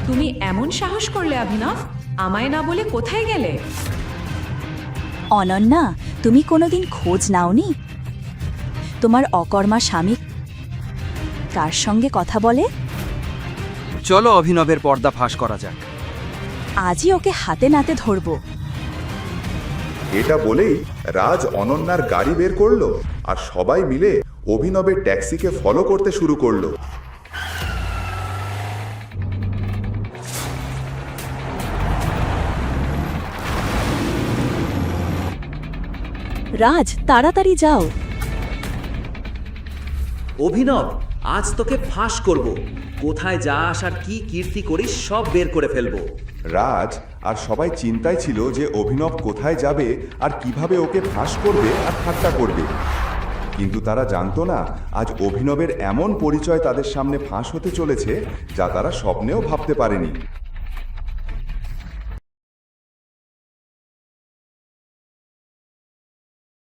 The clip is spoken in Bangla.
তুমি এমন সাহস করলে অভিনব? আমায় না বলে কোথায় গেলে? অনন্যা, তুমি কোনোদিন খোঁজ নাওনি তোমার অকর্মা স্বামী কার সঙ্গে কথা বলে? চলো অভিনবের পর্দা ফাঁস করা যাক। আজই ওকে হাতে নাতে ধরব। এটা বলেই রাজ অনন্যার গাড়ি বের করলো আর সবাই মিলে অভিনবের ট্যাক্সিকে ফলো করতে শুরু করলো। রাজ, তাড়াতাড়ি যাও। অভিনব, আজ তোকে ফাঁস করব। কোথায় যা আসার কি কীর্তি করিস সব বের করে ফেলবো। রাজ আর সবাই চিন্তায় ছিল যে অভিনব কোথায় যাবে আর কিভাবে ওকে ফাঁস করবে আর ঠাট্টা করবে, কিন্তু তারা জানতো না আজ অভিনবের এমন পরিচয় তাদের সামনে ফাঁস হতে চলেছে যা তারা স্বপ্নেও ভাবতে পারেনি।